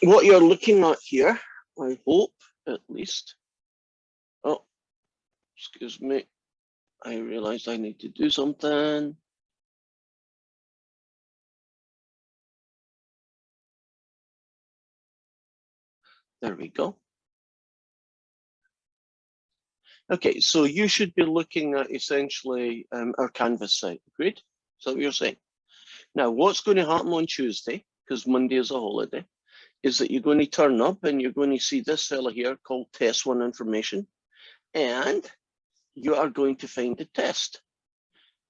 what you're looking at here, I hope at least. Oh, excuse me. I realized I need to do something. There we go. Okay, so you should be looking at essentially our Canvas site. Agreed? Is that what you're saying? Now, what's going to happen on Tuesday, because Monday is a holiday, is that you're going to turn up and you're going to see this fella here called Test 1 Information, and you are going to find the test.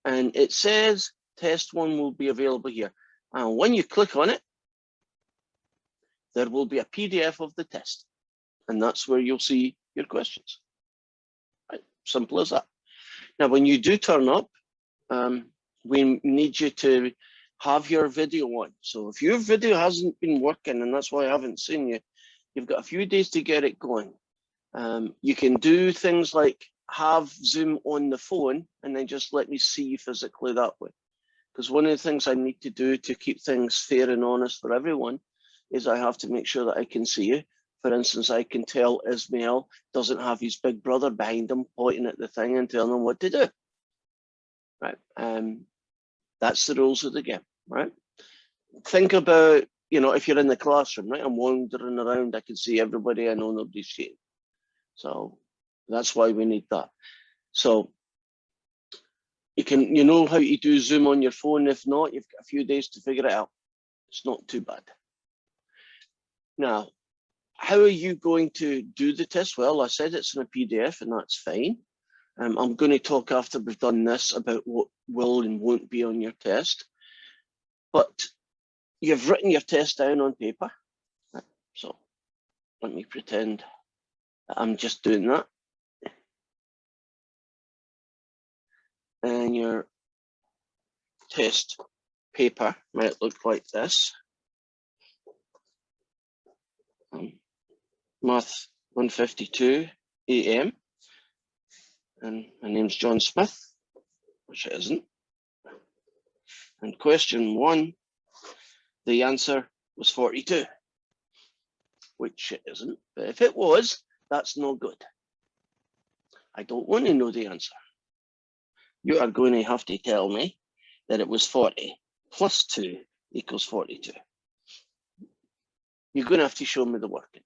And it says Test 1 will be available here. And when you click on it, there will be a PDF of the test. And that's where you'll see your questions. Right? Simple as that. Now, when you do turn up, we need you to have your video on. So if your video hasn't been working, and that's why I haven't seen you, you've got a few days to get it going. You can do things like have Zoom on the phone and then just let me see you physically that way. Because one of the things I need to do to keep things fair and honest for everyone is I have to make sure that I can see you. For instance, I can tell Ismail doesn't have his big brother behind him pointing at the thing and telling him what to do. Right. That's the rules of the game, right? Think about, you know, if you're in the classroom, right? I'm wandering around, I can see everybody, I know nobody's cheating. So that's why we need that. So you know how to do Zoom on your phone. If not, you've got a few days to figure it out. It's not too bad. Now, how are you going to do the test? Well, I said it's in a PDF and that's fine. I'm going to talk after we've done this about what will and won't be on your test. But you've written your test down on paper. So let me pretend that I'm just doing that. And your test paper might look like this. Math 152 AM. And my name's John Smith, which it isn't. And question 1, the answer was 42, which it isn't. But if it was, that's no good. I don't want to know the answer. You are going to have to tell me that it was 40 plus 2 equals 42. You're going to have to show me the working.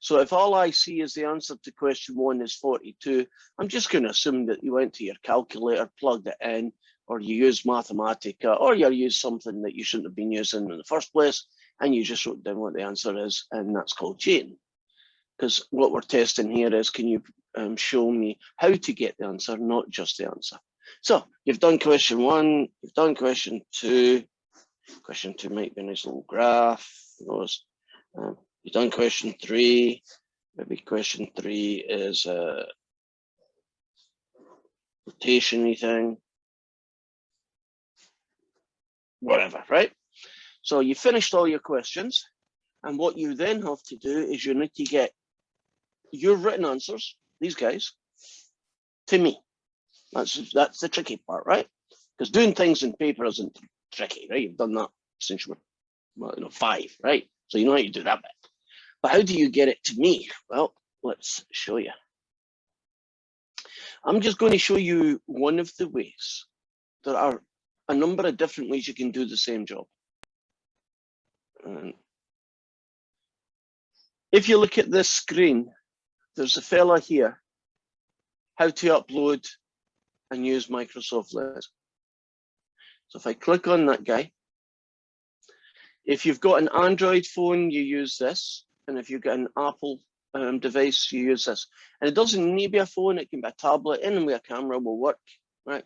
So if all I see is the answer to question 1 is 42, I'm just going to assume that you went to your calculator, plugged it in, or you used Mathematica, or you used something that you shouldn't have been using in the first place, and you just wrote down what the answer is, and that's called cheating. Because what we're testing here is, can you show me how to get the answer, not just the answer. So you've done question 1, you've done question 2. Question 2 might be a nice little graph. You've done question 3. Maybe question 3 is a rotation-y thing. Whatever, right? So you finished all your questions. And what you then have to do is you need to get your written answers, these guys, to me. That's the tricky part, right? Because doing things in paper isn't tricky, right? You've done that since you were 5, right? So you know how to do that bit. But how do you get it to me? Well, let's show you. I'm just going to show you one of the ways. There are a number of different ways you can do the same job. And if you look at this screen, there's a fella here, how to upload and use Microsoft Lens. So if I click on that guy, if you've got an Android phone, you use this. And if you've got an Apple device, you use this. And it doesn't need to be a phone, it can be a tablet, and with a camera will work, right?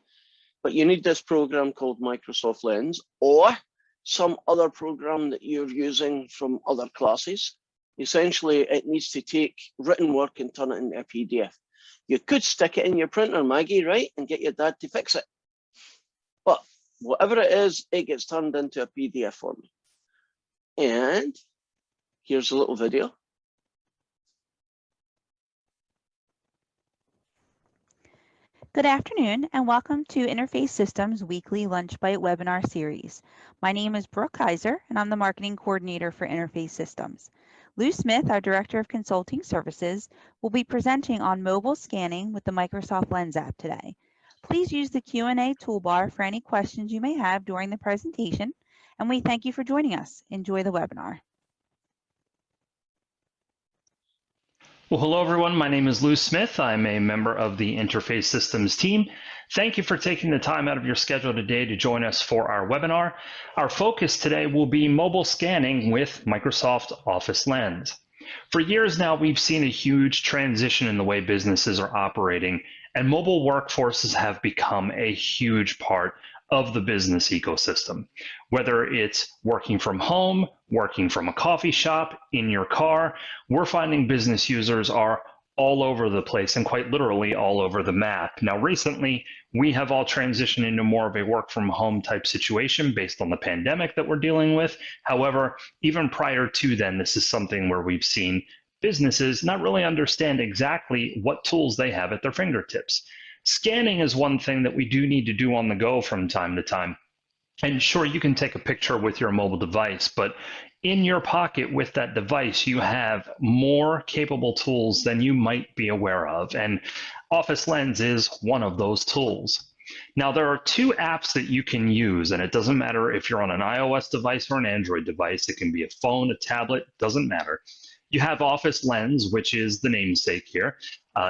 But you need this program called Microsoft Lens, or some other program that you're using from other classes. Essentially, it needs to take written work and turn it into a PDF. You could stick it in your printer, Maggie, right? And get your dad to fix it. But whatever it is, it gets turned into a PDF for me. And here's a little video. Good afternoon and welcome to Interface Systems weekly Lunch Bite webinar series. My name is Brooke Kaiser and I'm the marketing coordinator for Interface Systems. Lou Smith, our director of consulting services, will be presenting on mobile scanning with the Microsoft Lens app today. Please use the Q&A toolbar for any questions you may have during the presentation, and we thank you for joining us. Enjoy the webinar. Well, hello everyone. My name is Lou Smith. I'm a member of the Interface Systems team. Thank you for taking the time out of your schedule today to join us for our webinar. Our focus today will be mobile scanning with Microsoft Office Lens. For years now, we've seen a huge transition in the way businesses are operating, and mobile workforces have become a huge part of the business ecosystem. Whether it's working from home, working from a coffee shop, in your car, we're finding business users are all over the place and quite literally all over the map. Now, recently, we have all transitioned into more of a work from home type situation based on the pandemic that we're dealing with. However, even prior to then, this is something where we've seen businesses not really understand exactly what tools they have at their fingertips. Scanning is one thing that we do need to do on the go from time to time. And sure, you can take a picture with your mobile device, but in your pocket with that device, you have more capable tools than you might be aware of. And Office Lens is one of those tools. Now, there are two apps that you can use, and it doesn't matter if you're on an iOS device or an Android device. It can be a phone, a tablet, doesn't matter. You have Office Lens, which is the namesake here.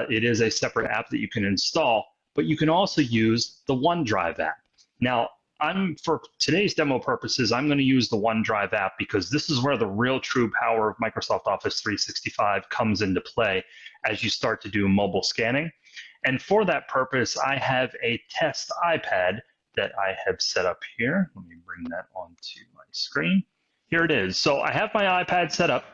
It is a separate app that you can install, but you can also use the OneDrive app. Now, for today's demo purposes, I'm going to use the OneDrive app because this is where the real true power of Microsoft Office 365 comes into play as you start to do mobile scanning. And for that purpose, I have a test iPad that I have set up here. Let me bring that onto my screen. Here it is. So I have my iPad set up.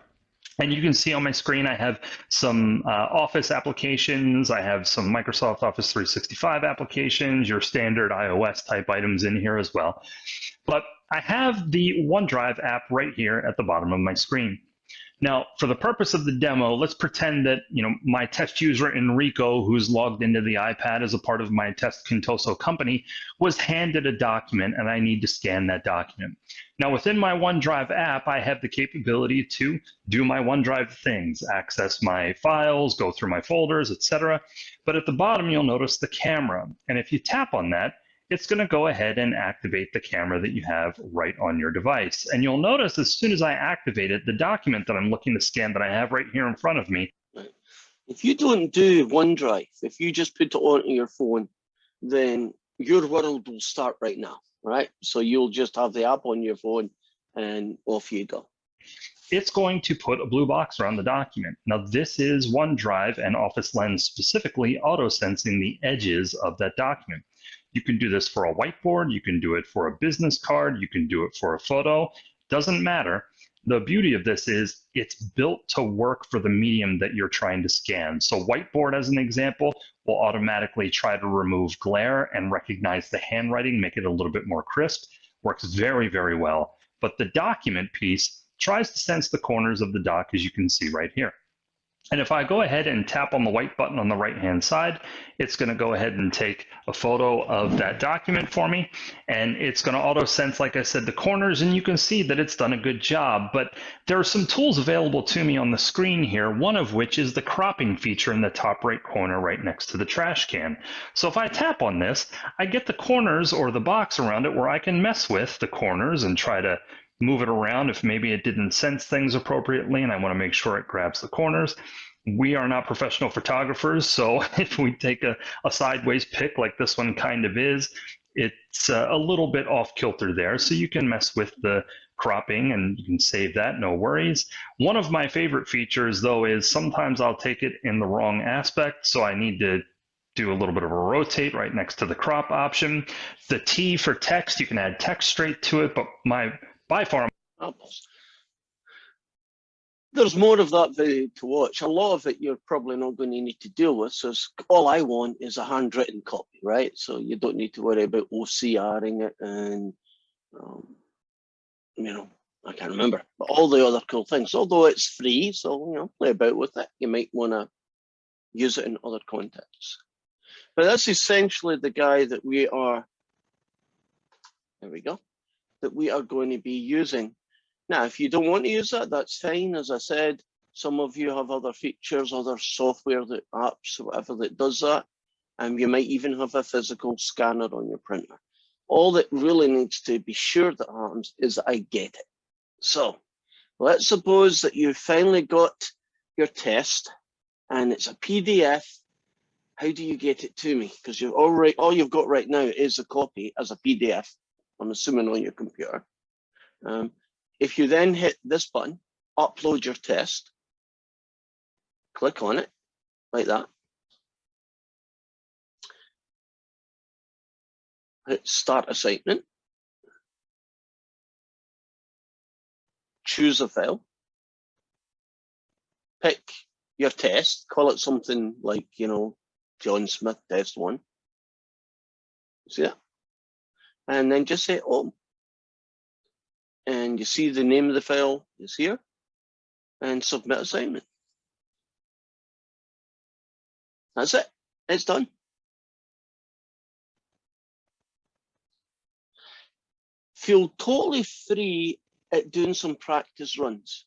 And you can see on my screen, I have some Office applications. I have some Microsoft Office 365 applications, your standard iOS type items in here as well. But I have the OneDrive app right here at the bottom of my screen. Now, for the purpose of the demo, let's pretend that my test user Enrico, who's logged into the iPad as a part of my Test Contoso company, was handed a document and I need to scan that document. Now, within my OneDrive app, I have the capability to do my OneDrive things, access my files, go through my folders, etc. But at the bottom, you'll notice the camera. And if you tap on that, it's going to go ahead and activate the camera that you have right on your device. And you'll notice as soon as I activate it, the document that I'm looking to scan that I have right here in front of me. If you don't do OneDrive, if you just put it onto your phone, then your world will start right now, right? So you'll just have the app on your phone and off you go. It's going to put a blue box around the document. Now, this is OneDrive and Office Lens specifically auto-sensing the edges of that document. You can do this for a whiteboard, you can do it for a business card, you can do it for a photo, doesn't matter. The beauty of this is it's built to work for the medium that you're trying to scan. So whiteboard, as an example, will automatically try to remove glare and recognize the handwriting, make it a little bit more crisp. Works very, very well. But the document piece tries to sense the corners of the doc, as you can see right here. And if I go ahead and tap on the white button on the right-hand side, it's going to go ahead and take a photo of that document for me. And it's going to auto-sense, like I said, the corners, and you can see that it's done a good job. But there are some tools available to me on the screen here, one of which is the cropping feature in the top right corner right next to the trash can. So if I tap on this, I get the corners or the box around it where I can mess with the corners and try to move it around if maybe it didn't sense things appropriately and I want to make sure it grabs the corners. We are not professional photographers, so if we take a sideways pick like this one kind of is, it's a little bit off kilter there. So you can mess with the cropping and you can save that, no worries. One of my favorite features though is sometimes I'll take it in the wrong aspect, so I need to do a little bit of a rotate right next to the crop option. The T for text, you can add text straight to it, but by far, there's more of that video to watch. A lot of it you're probably not going to need to deal with. So all I want is a handwritten copy, right? So you don't need to worry about OCRing it and, I can't remember, but all the other cool things. Although it's free, so play about with it. You might want to use it in other contexts. But that's essentially the guy that we are, there we go, that we are going to be using. Now, if you don't want to use that, that's fine. As I said, some of you have other features, other software, that apps, whatever that does that. And you might even have a physical scanner on your printer. All that really needs to be sure that happens is that I get it. So let's suppose that you finally got your test and it's a PDF. How do you get it to me? Because you've already, all you've got right now is a copy as a PDF, I'm assuming on your computer. If you then hit this button, upload your test, click on it like that. Hit start assignment. Choose a file. Pick your test, call it something like, John Smith test 1. See that? And then just say open. And you see the name of the file is here, and submit assignment. That's it, it's done. Feel totally free at doing some practice runs.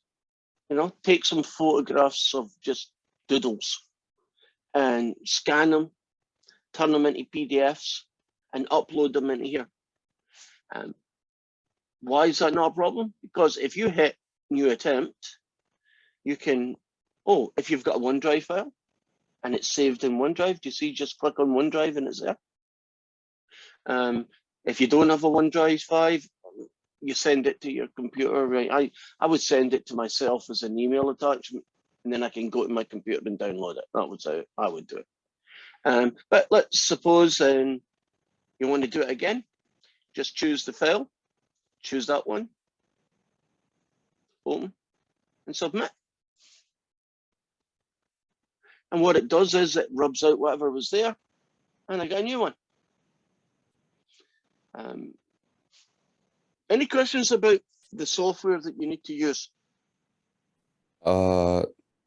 Take some photographs of just doodles and scan them, turn them into PDFs and upload them into here. Why is that not a problem? Because if you hit new attempt, you can, if you've got a OneDrive file and it's saved in OneDrive, do you see, just click on OneDrive and it's there. If you don't have a OneDrive 5, you send it to your computer, right? I would send it to myself as an email attachment, and then I can go to my computer and download it. That was how I would do it. But let's suppose you want to do it again. Just choose the file, choose that one, open, and submit. And what it does is it rubs out whatever was there, and I got a new one. Any questions about the software that you need to use?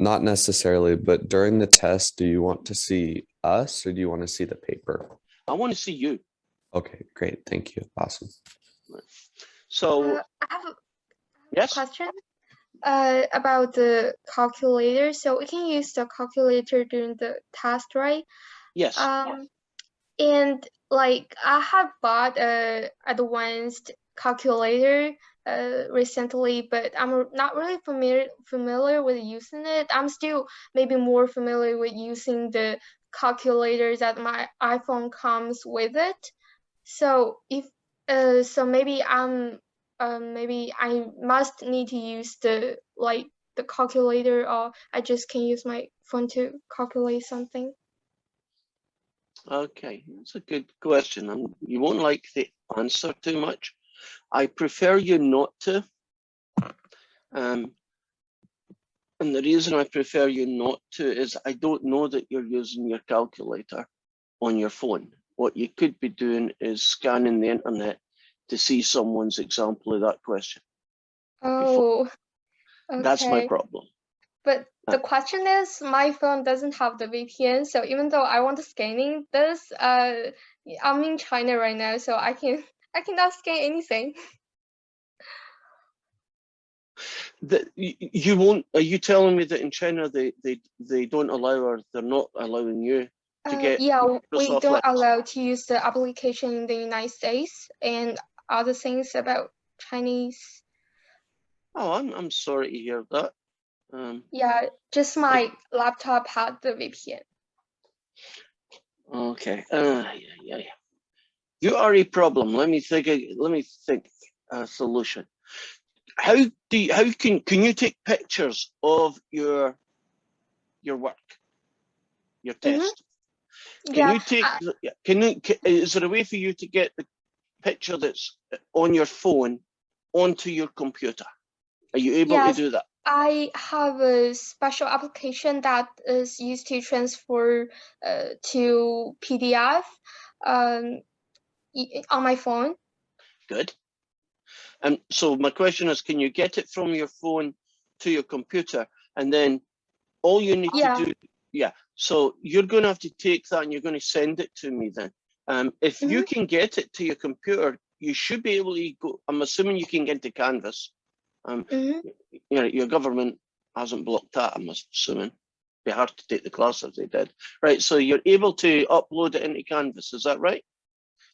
Not necessarily, but during the test, do you want to see us or do you want to see the paper? I want to see you. Okay, great. Thank you. Awesome. So, I have a yes, question about the calculator. So we can use the calculator during the test, right? yes. And like I have bought a advanced calculator recently, but I'm not really familiar with using it. I'm still maybe more familiar with using the calculator that my iPhone comes with it. So if so maybe maybe I must need to use the calculator, or I just can use my phone to calculate something. Okay, that's a good question. You won't like the answer too much. I prefer you not to. And the reason I prefer you not to is I don't know that you're using your calculator on your phone. What you could be doing is scanning the internet to see someone's example of that question. Oh, okay. That's my problem. But the question is, my phone doesn't have the VPN, so even though I want to scanning this, I'm in China right now, so I cannot scan anything. You won't. Are you telling me that in China they don't allow, or they're not allowing you to get? Yeah, we Microsoft don't Lex? allow to use the application in the United States and other things about Chinese. Oh, I'm sorry to hear that. Yeah, just my laptop had the VPN. Okay. Yeah. You are a problem. Let me think a solution. How can you take pictures of your work, your test? Can you take? Is there a way for you to get the picture that's on your phone onto your computer? Are you able to do that? I have a special application that is used to transfer to PDF on my phone. Good. And so my question is, can you get it from your phone to your computer? And then all you need to do, So you're going to have to take that and you're going to send it to me then. If you can get it to your computer, you should be able to go. I'm assuming you can get to Canvas. Your government hasn't blocked that, I'm assuming. It'd be hard to take the class if they did. Right, so you're able to upload it into Canvas, is that right?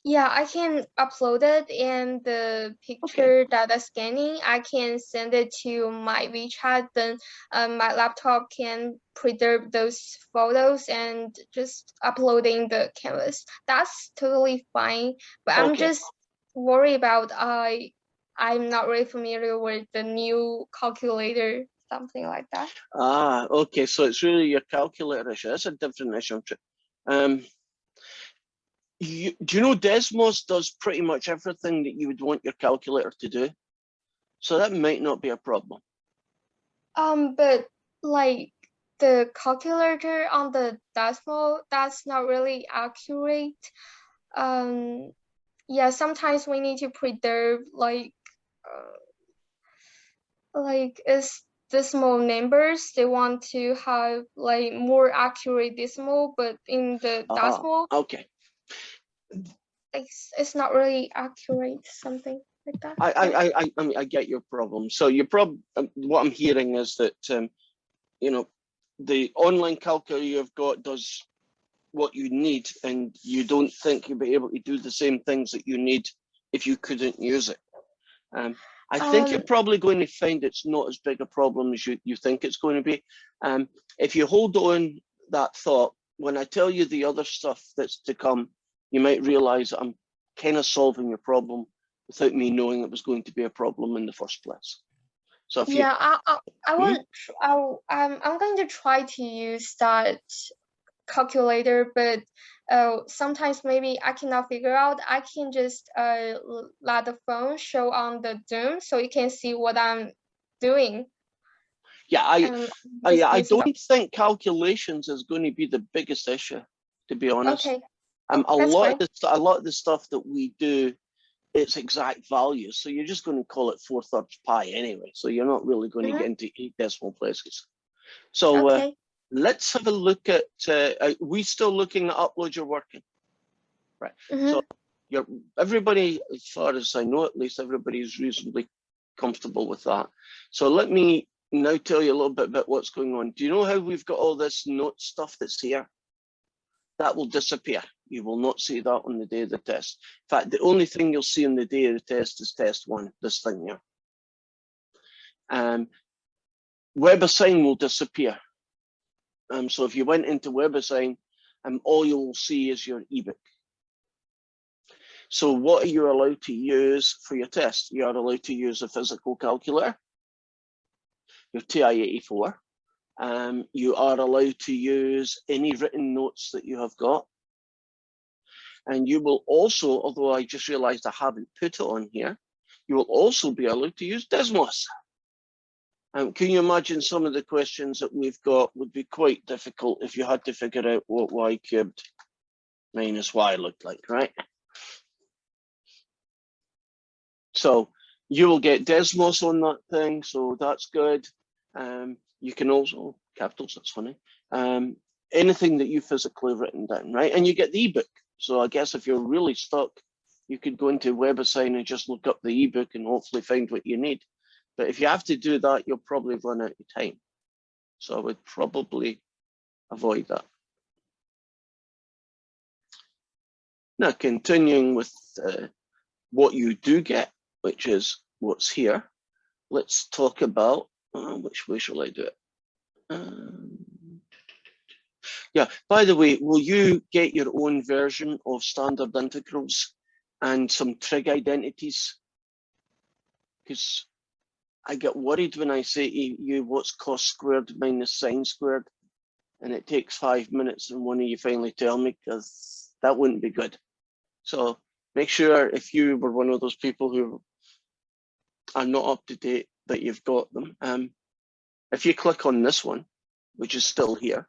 Yeah, I can upload it, and the picture data scanning, I can send it to my WeChat. Then my laptop can preserve those photos and just uploading the Canvas. That's totally fine. But I'm just worried about I'm not really familiar with the new calculator, something like that. Ah, okay. So it's really your calculator issue. That's a different issue. Do you know Desmos does pretty much everything that you would want your calculator to do? So that might not be a problem. But like the calculator on the decimal, that's not really accurate. Yeah, sometimes we need to preserve like it's decimal numbers. They want to have like more accurate decimal, but in the decimal, okay, it's not really accurate, something like that. I mean, I get your problem. So your problem, what I'm hearing is that the online calculator you've got does what you need, and you don't think you'll be able to do the same things that you need if you couldn't use it. I think you're probably going to find it's not as big a problem as you think it's going to be. If you hold on that thought, when I tell you the other stuff that's to come, you might realize I'm kind of solving your problem without me knowing it was going to be a problem in the first place. So if I'm going to try to use that calculator, but sometimes maybe I cannot figure out. I can just let the phone show on the Zoom so you can see what I'm doing. Yeah, I don't think calculations is going to be the biggest issue, to be honest. Okay. A lot of the stuff that we do, it's exact values, so you're just going to call it 4/3 pi anyway. So you're not really going to get into 8 decimal places. So let's have a look at. Are we still looking at upload your working? Right. So everybody, as far as I know, at least everybody is reasonably comfortable with that. So let me now tell you a little bit about what's going on. Do you know how we've got all this note stuff that's here? That will disappear. You will not see that on the day of the test. In fact, the only thing you'll see on the day of the test is test 1, this thing here. WebAssign will disappear. So if you went into WebAssign, all you'll see is your ebook. So what are you allowed to use for your test? You are allowed to use a physical calculator, your TI-84. You are allowed to use any written notes that you have got. And you will also, although I just realized I haven't put it on here, you will also be allowed to use Desmos. Can you imagine some of the questions that we've got would be quite difficult if you had to figure out what y cubed minus y looked like, right? So you will get Desmos on that thing, so that's good. You can also, capitals, that's funny. Anything that you physically written down, right? And you get the ebook. So I guess if you're really stuck, you could go into WebAssign and just look up the ebook and hopefully find what you need. But if you have to do that, you'll probably run out of time. So I would probably avoid that. Now, continuing with what you do get, which is what's here, let's talk about, which way shall I do it? Yeah, by the way, will you get your own version of standard integrals and some trig identities? Because I get worried when I say to you, what's cos squared minus sine squared? And it takes 5 minutes and one of you finally tell me, because that wouldn't be good. So make sure if you were one of those people who are not up to date that you've got them. If you click on this one, which is still here,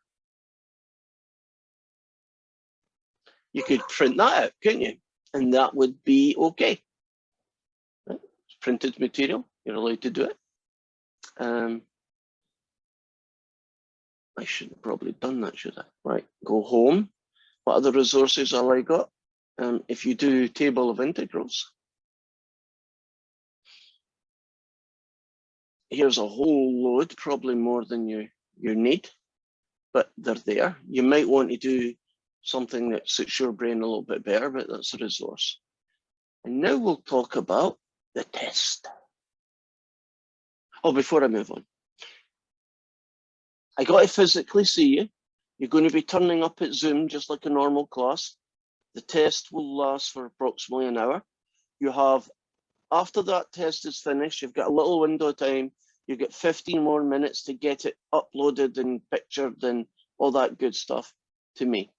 you could print that out, couldn't you? And that would be okay. Right? It's printed material, you're allowed to do it. I should have probably done that, should I? Right, go home. What other resources have I got? If you do table of integrals, here's a whole load, probably more than you need, but they're there. You might want to do something that suits your brain a little bit better, but that's a resource. And now we'll talk about the test. Oh, before I move on, I got to physically see you. You're going to be turning up at Zoom just like a normal class. The test will last for approximately an hour. You have, after that test is finished, you've got a little window of time. You've got 15 more minutes to get it uploaded and pictured and all that good stuff to me.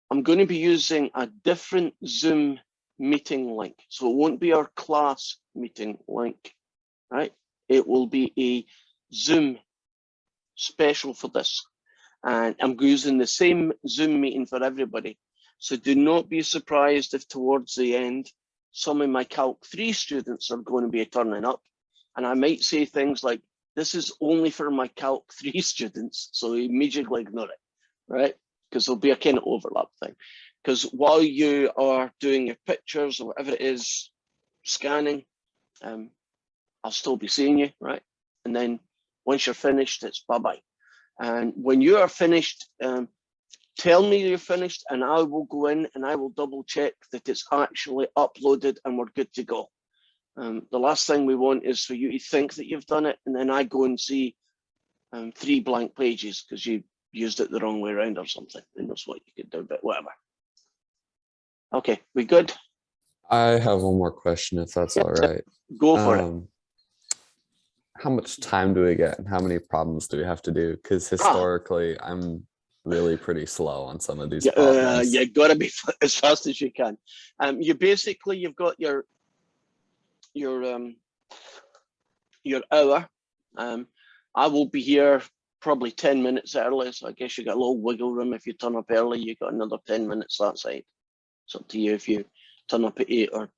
I'm going to be using a different Zoom meeting link. So it won't be our class meeting link, right? It will be a Zoom special for this. And I'm using the same Zoom meeting for everybody. So do not be surprised if towards the end, some of my Calc 3 students are going to be turning up. And I might say things like, this is only for my Calc 3 students. So immediately ignore it, right? Because there'll be a kind of overlap thing. Because while you are doing your pictures or whatever it is, scanning, I'll still be seeing you, right? And then once you're finished, it's bye-bye. And when you are finished, tell me you're finished and I will go in and I will double check that it's actually uploaded and we're good to go. The last thing we want is for you to think that you've done it and then I go and see 3 blank pages because you used it the wrong way around or something. And that's what you could do, but whatever. Okay, we good? I have one more question, if that's all right. Go for it. How much time do we get and how many problems do we have to do? Because historically, I'm really pretty slow on some of these problems. You got to be as fast as you can. You've got your hour. I will be here probably 10 minutes early, so I guess you got a little wiggle room. If you turn up early, you got another 10 minutes that side. It's up to you if you turn up at 8 or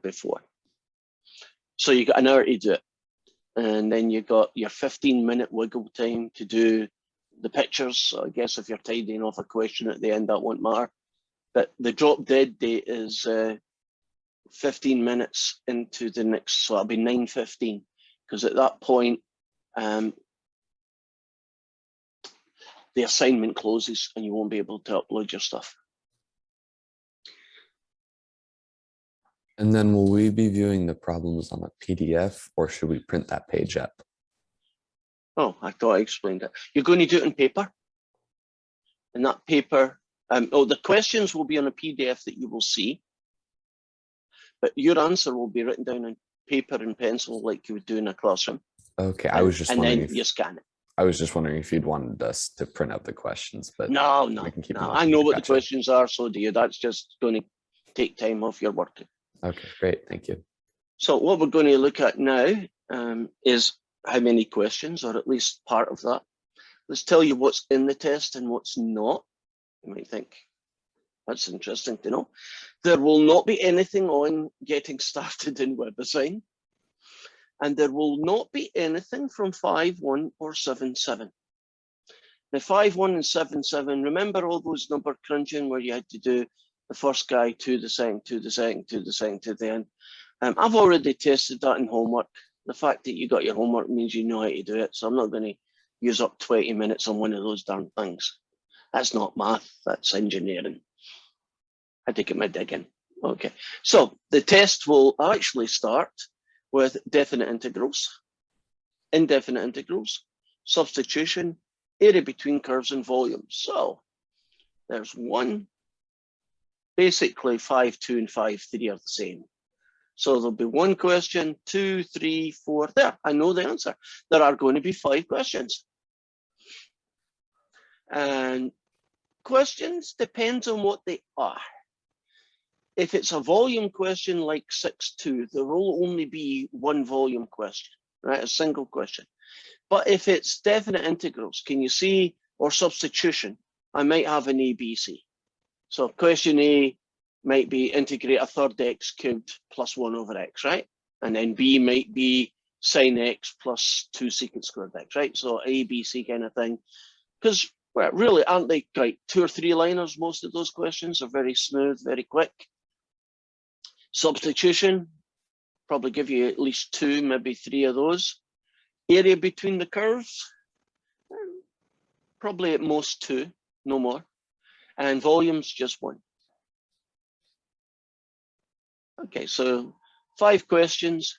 before. So you got an hour to do it. And then you got your 15-minute wiggle time to do the pictures. So I guess if you're tidying off a question at the end, that won't matter. But the drop dead date is 15 minutes into the next, so it'll be 9:15. Because at that point, the assignment closes and you won't be able to upload your stuff. And then will we be viewing the problems on a PDF or should we print that page up? Oh, I thought I explained it. You're going to do it in paper. And that paper, the questions will be on a PDF that you will see. But your answer will be written down on paper and pencil like you would do in a classroom. Okay, I was just wondering and then you scan it. I was just wondering if you'd wanted us to print out the questions, but no. I know what the questions are, so do you. That's just going to take time off your work. Okay, great, thank you. So what we're going to look at now is how many questions, or at least part of that. Let's tell you what's in the test and what's not. You might think, that's interesting to know. There will not be anything on getting started in WebAssign. And there will not be anything from 5.1 or 7.7. Now 5.1 and 7.7, remember all those number crunching where you had to do the first guy to the second, to the second, to the second, to the end. I've already tested that in homework. The fact that you got your homework means you know how to do it. So I'm not going to use up 20 minutes on one of those darn things. That's not math, that's engineering. I had to get my dig in. Okay, so the test will actually start with definite integrals, indefinite integrals, substitution, area between curves and volumes. So there's one, basically 5.2 and 5.3 are the same. So there'll be one question, 2, 3, 4, there, I know the answer. There are going to be 5 questions. And questions depends on what they are. If it's a volume question like 6.2, there will only be one volume question, right? A single question. But if it's definite integrals, can you see, or substitution, I might have an ABC. So question A might be integrate a third x cubed plus 1 over x, right? And then B might be sine x plus 2 secant squared x, right? So A, B, C kind of thing. because well, really, aren't they like 2 or 3 liners? Most of those questions are very smooth, very quick. Substitution, probably give you at least 2, maybe 3 of those. Area between the curves, probably at most 2, no more. And volumes, just 1. Okay, so 5 questions.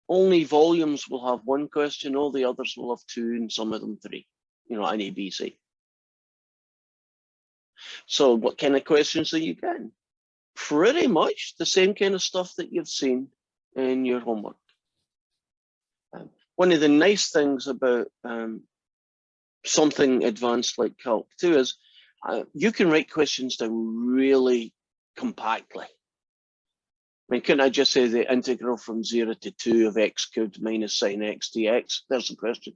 Only volumes will have 1 question, all the others will have 2, and some of them 3. You know, an A, B, C. So what kind of questions are you getting? Pretty much the same kind of stuff that you've seen in your homework. One of the nice things about something advanced like Calc 2 is you can write questions down really compactly. I mean, couldn't I just say the integral from 0 to 2 of x cubed minus sine x dx? There's the question.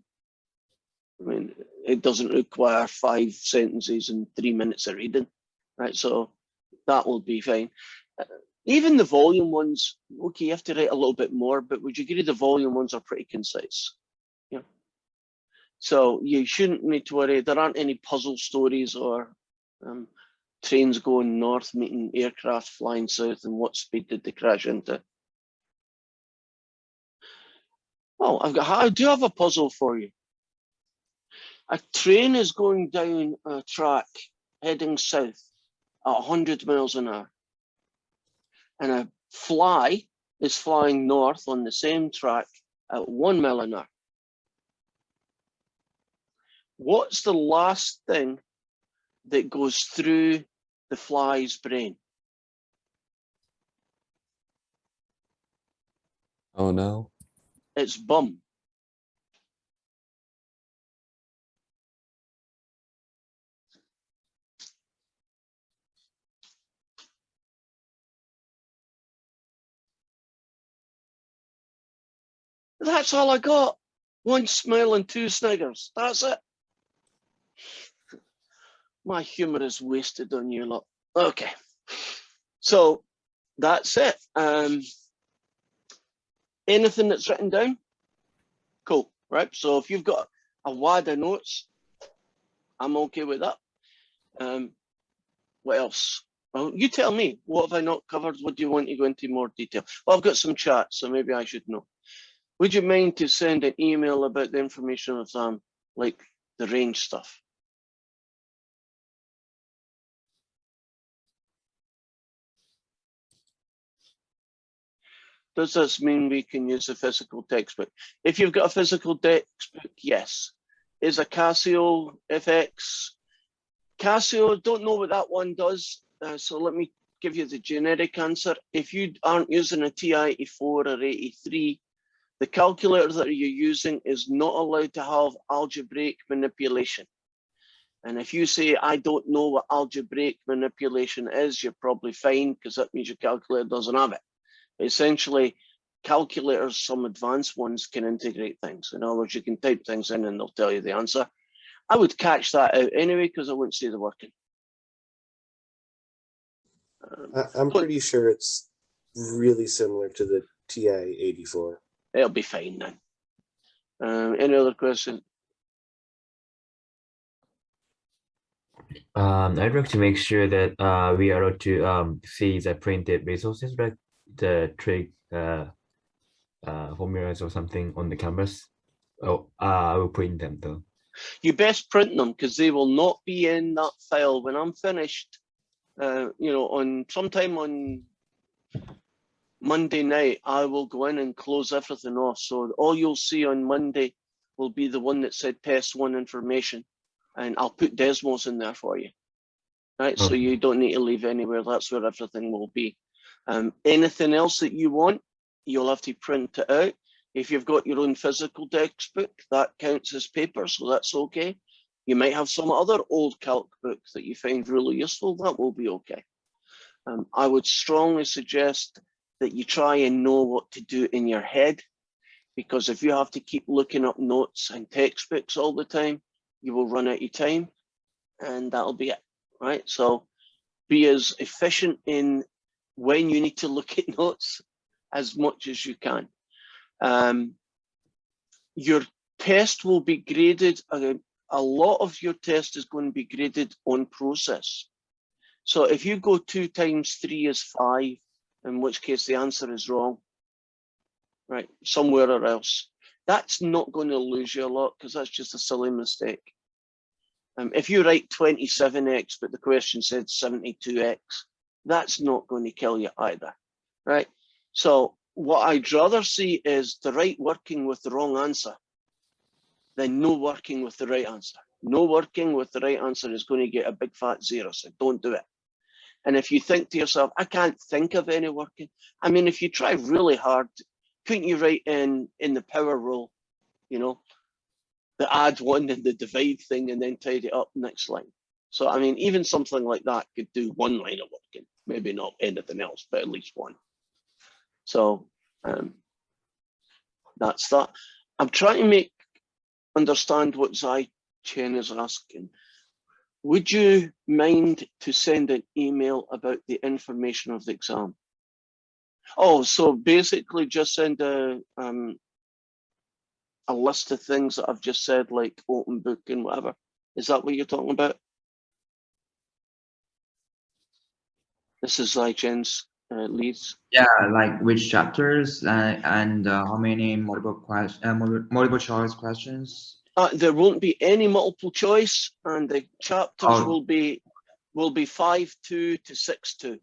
I mean, it doesn't require 5 sentences and 3 minutes of reading, right? So that will be fine. Even the volume ones, okay, you have to write a little bit more, but would you agree the volume ones are pretty concise? Yeah. So you shouldn't need to worry. There aren't any puzzle stories or trains going north meeting aircraft flying south, and what speed did they crash into? Oh, I do have a puzzle for you. A train is going down a track heading south at 100 miles an hour. And a fly is flying north on the same track at 1 mile an hour. What's the last thing that goes through the fly's brain? Oh no. It's bum. That's all I got. 1 smile and 2 sniggers. That's it. My humor is wasted on you lot. Okay. So that's it. Anything that's written down? Cool, right? So if you've got a wad of notes, I'm okay with that. What else? Well, you tell me. What have I not covered? What do you want to go into more detail? Well, I've got some chat, so maybe I should know. Would you mind to send an email about the information of like the range stuff? Does this mean we can use a physical textbook? If you've got a physical textbook, yes. Is a Casio FX? Casio, don't know what that one does. So let me give you the generic answer. If you aren't using a TI-84 or 83, the calculator that you're using is not allowed to have algebraic manipulation. And if you say, I don't know what algebraic manipulation is, you're probably fine, because that means your calculator doesn't have it. Essentially, calculators, some advanced ones, can integrate things. In other words, you can type things in and they'll tell you the answer. I would catch that out anyway, because I wouldn't see the working. I'm pretty sure it's really similar to the TI-84. It'll be fine then. Any other questions? I'd like to make sure that we are able to see the printed resources, like the trig formulas or something on the canvas. Oh, I will print them though. You best print them, because they will not be in that file when I'm finished. You know, on sometime on Monday night, I will go in and close everything off. So all you'll see on Monday will be the one that said test 1 information, and I'll put Desmos in there for you. Right, so you don't need to leave anywhere. That's where everything will be. Anything else that you want, you'll have to print it out. If you've got your own physical textbook, that counts as paper, so that's okay. You might have some other old calc book that you find really useful, that will be okay. I would strongly suggest that you try and know what to do in your head, because if you have to keep looking up notes and textbooks all the time, you will run out of time, and that'll be it, right? So be as efficient in when you need to look at notes as much as you can. Your test will be graded a lot of your test is going to be graded on process. So if you go 2 times 3 is 5, in which case the answer is wrong, right, somewhere or else, that's not going to lose you a lot because that's just a silly mistake. If you write 27x, but the question said 72x, that's not going to kill you either, right? So what I'd rather see is the right working with the wrong answer than no working with the right answer. No working with the right answer is going to get a big fat 0, so don't do it. And if you think to yourself, I can't think of any working, I mean, if you try really hard, couldn't you write in the power rule, you know, the add one and the divide thing and then tidy it up next line? So, I mean, even something like that could do 1 line of working, maybe not anything else, but at least 1. So that's that. I'm trying to understand what Zai Chen is asking. Would you mind to send an email about the information of the exam? Oh, so basically just send a list of things that I've just said, like open book and whatever. Is that what you're talking about? This is Zai Chen's leads. Yeah, like which chapters and how many multiple choice questions? There won't be any multiple choice, and the chapters will be 5.2 to 6.2.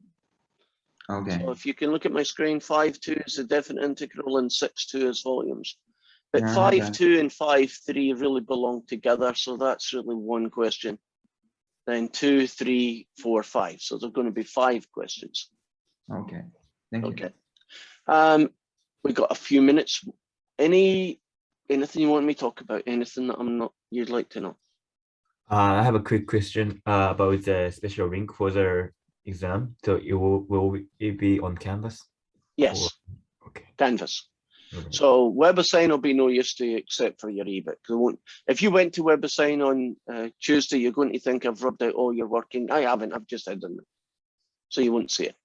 Okay. So if you can look at my screen, 5.2 is the definite integral and 6.2 is volumes. But Yeah, 5.2 and 5.3 really belong together, so that's really 1 question. Then 2, 3, 4, 5. So they're going to be 5 questions. Okay. Thank you. Okay. We got a few minutes. Anything you want me to talk about? Anything that you'd like to know? I have a quick question about the special link for the exam. So will it be on Canvas? Yes. Or, okay. Canvas. Okay. So WebAssign will be no use to you except for your ebook. If you went to WebAssign on Tuesday, you're going to think I've rubbed out all your working. I haven't. I've just hidden it, so you won't see it.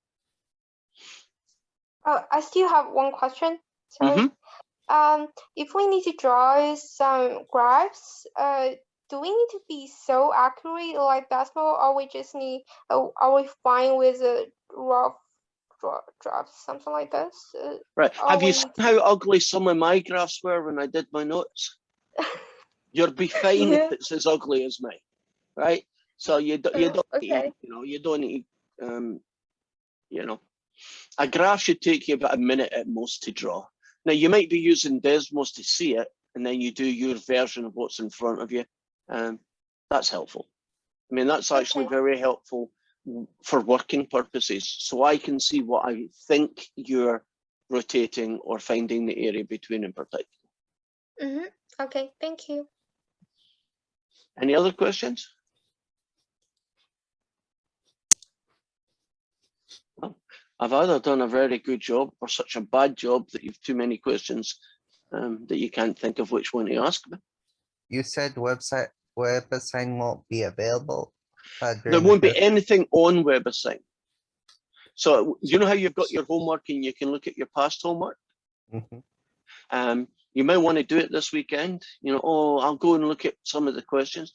Oh, I still have one question. Sorry. If we need to draw some graphs, do we need to be so accurate like decimal, or we just need? Are we fine with a rough drafts, something like this? Right. Have you seen how ugly some of my graphs were when I did my notes? You'll be fine if it's as ugly as me, right? So you don't okay. you don't need a graph should take you about a minute at most to draw. Now you might be using Desmos to see it, and then you do your version of what's in front of you. That's helpful. I mean, that's actually very helpful for working purposes. So I can see what I think you're rotating or finding the area between in particular. Okay, thank you. Any other questions? Well, I've either done a very good job or such a bad job that you've too many questions that you can't think of which one to ask me. You said WebAssign won't be available. There won't be anything on WebAssign. So you know how you've got your homework and you can look at your past homework? You may want to do it this weekend. I'll go and look at some of the questions.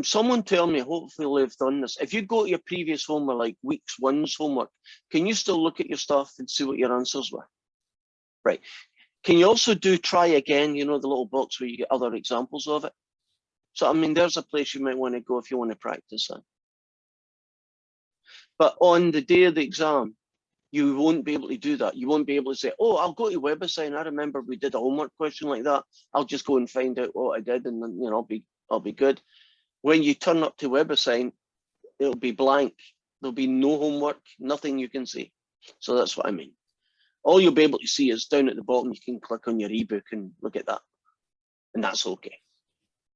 Someone tell me, hopefully they've done this. If you go to your previous homework, like weeks 1's homework, can you still look at your stuff and see what your answers were? Right. Can you also do try again, the little box where you get other examples of it? So, I mean, there's a place you might want to go if you want to practice that. But on the day of the exam, you won't be able to do that. You won't be able to say, oh, I'll go to WebAssign. I remember we did a homework question like that. I'll just go and find out what I did, and then I'll be good. When you turn up to WebAssign, it'll be blank. There'll be no homework, nothing you can see. So that's what I mean. All you'll be able to see is down at the bottom, you can click on your ebook and look at that. And that's okay.